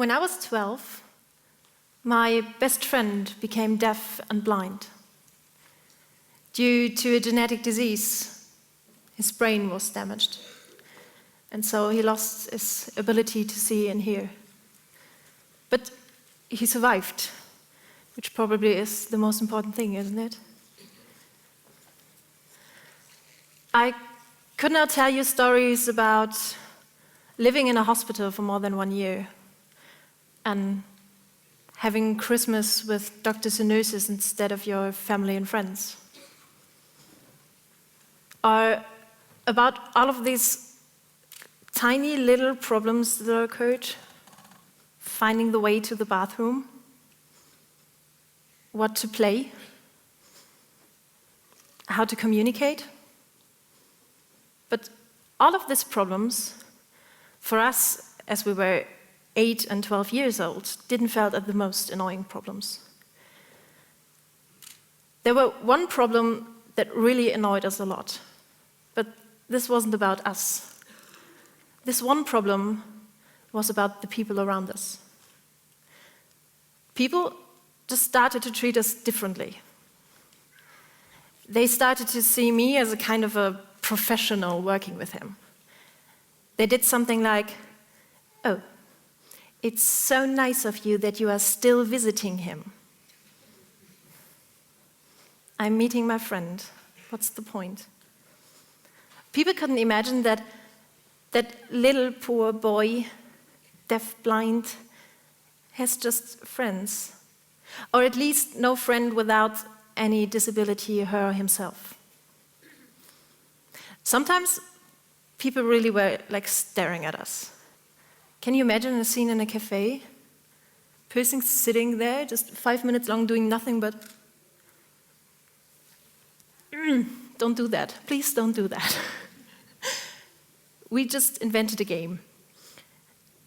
When I was 12, my best friend became deaf and blind. Due to a genetic disease, his brain was damaged. And so he lost his ability to see and hear. But he survived, which probably is the most important thing, isn't it? I could now tell you stories about living in a hospital for more than 1 year and having Christmas with doctors and nurses instead of your family and friends. Or about all of these tiny little problems that occurred, finding the way to the bathroom, what to play, how to communicate. But all of these problems, for us, as we were 8 and 12 years old, didn't felt at the most annoying problems. There were one problem that really annoyed us a lot, but this wasn't about us. This one problem was about the people around us. People just started to treat us differently. They started to see me as a kind of a professional working with him. They did something like, "Oh, it's so nice of you that you are still visiting him. I'm meeting my friend. What's the point?" People couldn't imagine that little poor boy, deaf, blind, has just friends. Or at least no friend without any disability, her or himself. Sometimes people really were like staring at us. Can you imagine a scene in a cafe? Person sitting there, just 5 minutes long, doing nothing but... Don't do that. Please don't do that. We just invented a game.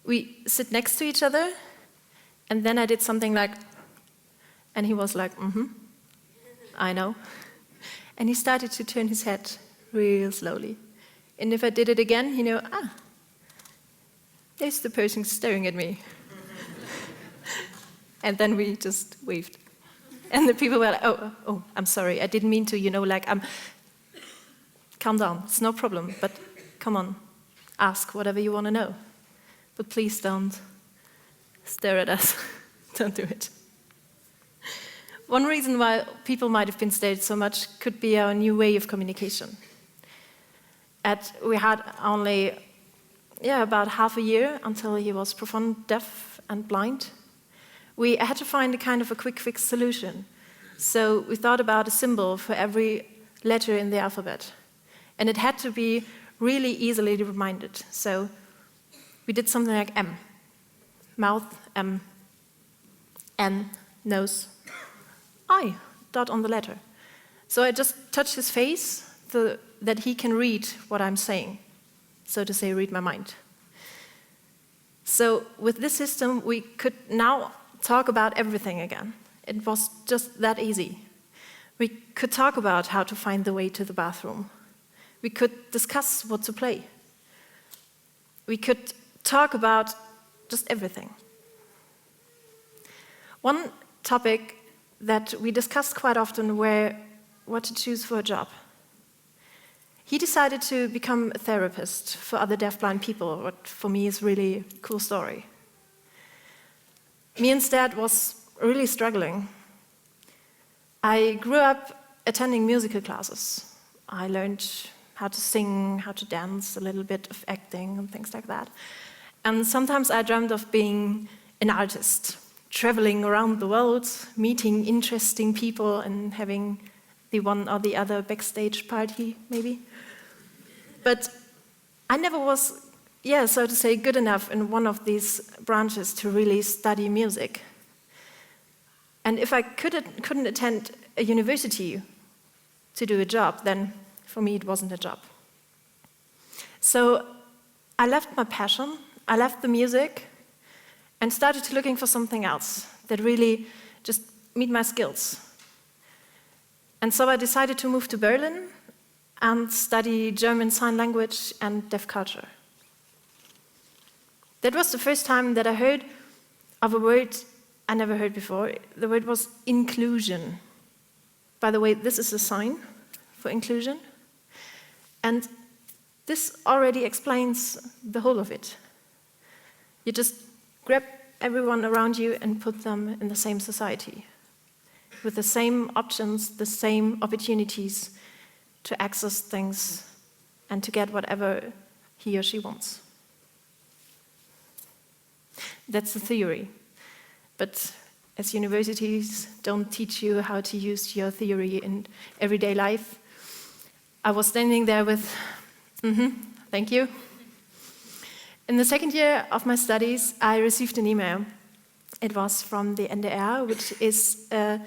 We sit next to each other, and then I did something like... And he was like, I know. And he started to turn his head real slowly. And if I did it again, he knew, there's the person staring at me. And then we just waved. And the people were like, oh, I'm sorry, I didn't mean to, calm down, it's no problem, but come on, ask whatever you want to know. But please don't stare at us. Don't do it. One reason why people might have been stared so much could be our new way of communication. We had only about half a year until he was profound deaf and blind. We had to find a kind of a quick fix solution. So we thought about a symbol for every letter in the alphabet. And it had to be really easily reminded. So we did something like M. Mouth, M. N, nose. I, dot on the letter. So I just touch his face so that he can read what I'm saying. So to say, read my mind. So with this system, we could now talk about everything again. It was just that easy. We could talk about how to find the way to the bathroom. We could discuss what to play. We could talk about just everything. One topic that we discussed quite often were what to choose for a job. He decided to become a therapist for other deafblind people, what for me is really a cool story. Me instead was really struggling. I grew up attending musical classes. I learned how to sing, how to dance, a little bit of acting and things like that. And sometimes I dreamed of being an artist, traveling around the world, meeting interesting people and having the one or the other backstage party, maybe. But I never was, so to say, good enough in one of these branches to really study music. And if I couldn't attend a university to do a job, then for me it wasn't a job. So I left my passion, I left the music, and started looking for something else that really just meet my skills. And so I decided to move to Berlin and study German Sign Language and deaf culture. That was the first time that I heard of a word I never heard before. The word was inclusion. By the way, this is a sign for inclusion. And this already explains the whole of it. You just grab everyone around you and put them in the same society, with the same options, the same opportunities to access things and to get whatever he or she wants. That's the theory. But as universities don't teach you how to use your theory in everyday life, I was standing there with, thank you. In the second year of my studies, I received an email. It was from the NDR, which is a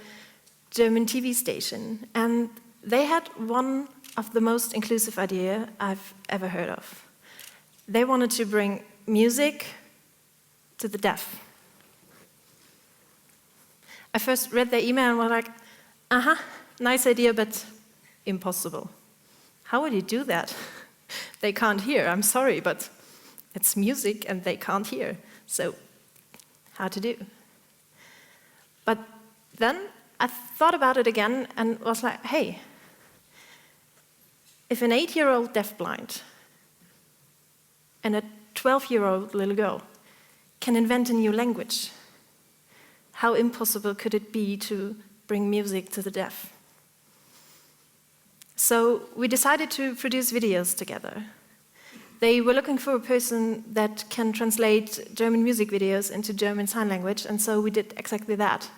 German TV station. And they had one of the most inclusive ideas I've ever heard of. They wanted to bring music to the deaf. I first read their email and was like, nice idea, but impossible. How would you do that? They can't hear, I'm sorry, but it's music and they can't hear. So, how to do? But then I thought about it again and was like, hey, if an 8-year-old deafblind and a 12-year-old little girl can invent a new language, how impossible could it be to bring music to the deaf? So we decided to produce videos together. They were looking for a person that can translate German music videos into German Sign Language, and so we did exactly that.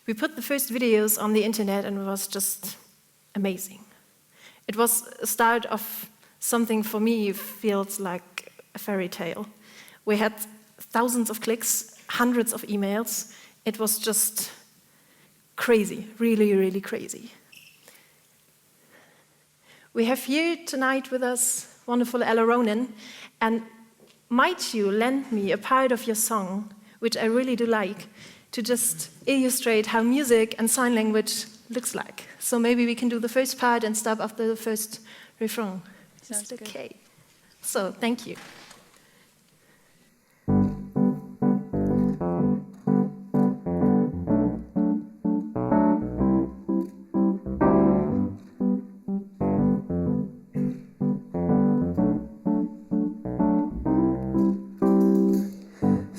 We put the first videos on the internet and it was just amazing. It was a start of something for me feels like a fairy tale. We had thousands of clicks, hundreds of emails. It was just crazy, really, really crazy. We have here tonight with us wonderful Ella Ronan, and might you lend me a part of your song, which I really do like, to just illustrate how music and sign language looks like. So maybe we can do the first part and stop after the first refrain. Sounds good. Okay. So, thank you.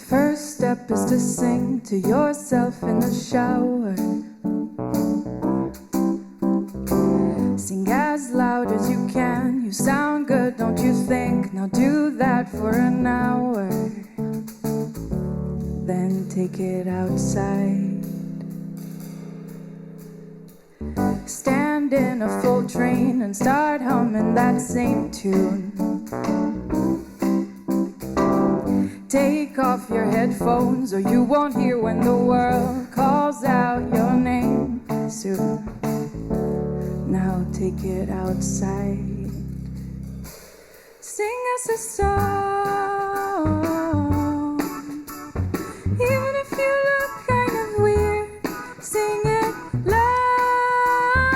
First step is to sing to yourself in the shower. Sing as loud as you can. You sound good, don't you think? Now do that for an hour. Then take it outside. Stand in a full train and start humming that same tune. Take off your headphones or you won't hear when the world calls out your name soon. Now take it outside. Sing us a song. Even if you look kind of weird, sing it loud.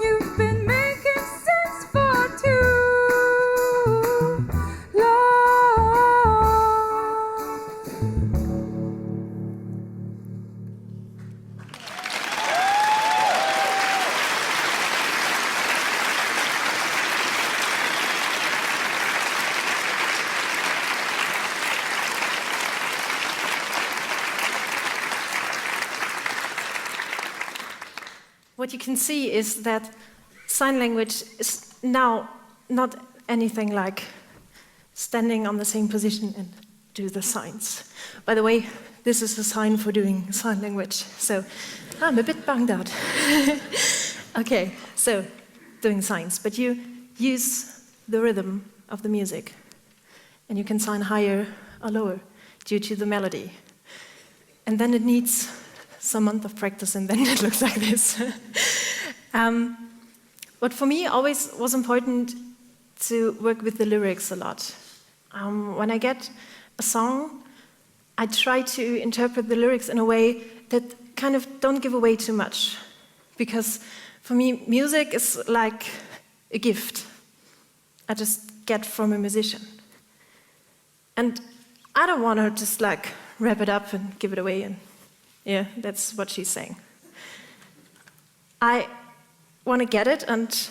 You've been making sense for too What you can see is that sign language is now not anything like standing on the same position and do the signs. By the way, this is a sign for doing sign language, so I'm a bit bummed out. Okay, so doing signs, but you use the rhythm of the music, and you can sign higher or lower due to the melody. And then it needs some month of practice, and then it looks like this. What for me always was important to work with the lyrics a lot. When I get a song, I try to interpret the lyrics in a way that kind of don't give away too much. Because for me, music is like a gift I just get from a musician. And I don't want to just like wrap it up and give it away, and yeah, that's what she's saying. I want to get it and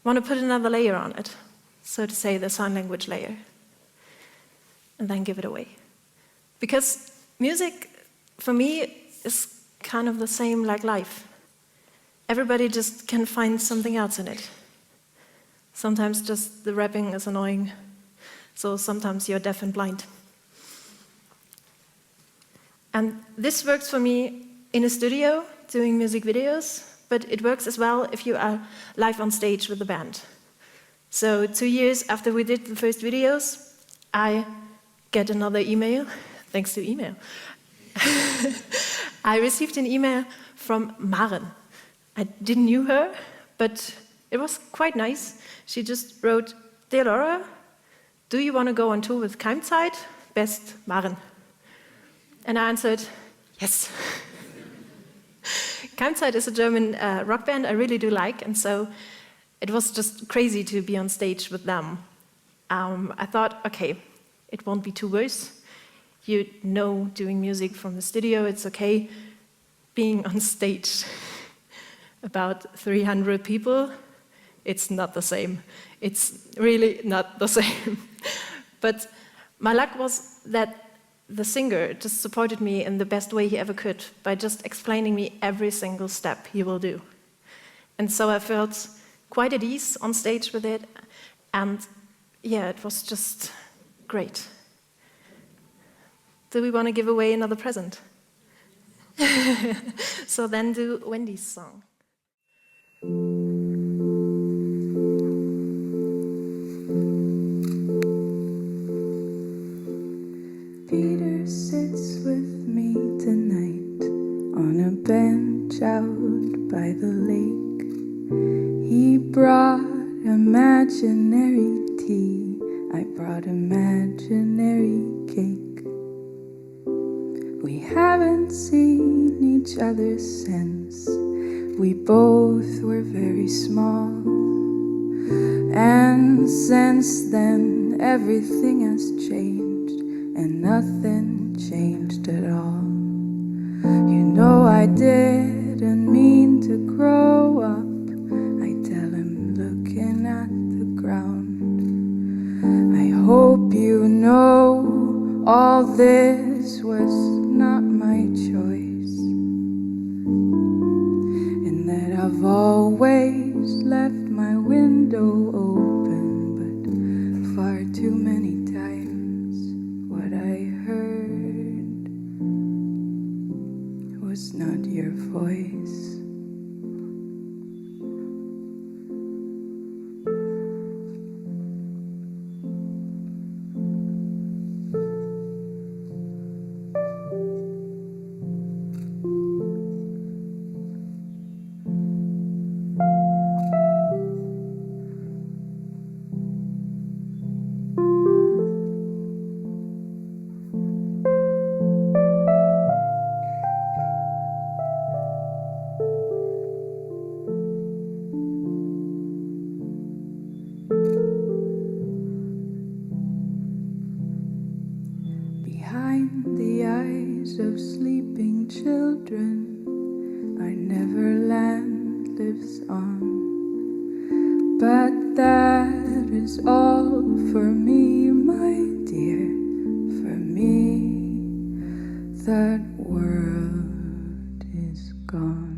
want to put another layer on it, so to say, the sign language layer, and then give it away. Because music, for me, is kind of the same like life. Everybody just can find something else in it. Sometimes just the rapping is annoying, so sometimes you're deaf and blind. And this works for me in a studio, doing music videos, but it works as well if you are live on stage with the band. So 2 years after we did the first videos, I get another email, thanks to email. I received an email from Maren. I didn't know her, but it was quite nice. She just wrote, "Dear Laura, do you want to go on tour with Keimzeit? Best, Maren." And I answered, yes. Keimzeit is a German rock band I really do like, and so it was just crazy to be on stage with them. I thought, okay, it won't be too worse. You know, doing music from the studio, it's okay. Being on stage, about 300 people, it's not the same. It's really not the same. But my luck was that the singer just supported me in the best way he ever could by just explaining me every single step he will do. And so I felt quite at ease on stage with it, and yeah, it was just great. Do we want to give away another present? So then do Wendy's song. Peter sits with me tonight on a bench out by the lake. He brought imaginary tea, I brought imaginary cake. We haven't seen each other since we both were very small. And since then everything has changed, and nothing changed at all. You know I didn't mean to grow up, I tell him looking at the ground. I hope you know all this was not my choice, and that I've always left my window open, but far too many times what I heard was not your voice. Behind the eyes of sleeping children, our Neverland lives on. But that is all for me, my dear, for me. That world is gone.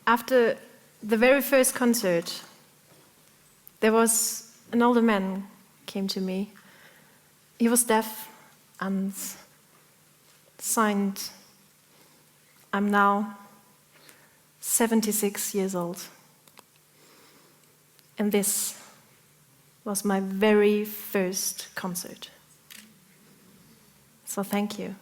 After the very first concert, there was an older man came to me. He was deaf and signed, "I'm now 76 years old. And this was my very first concert. So thank you.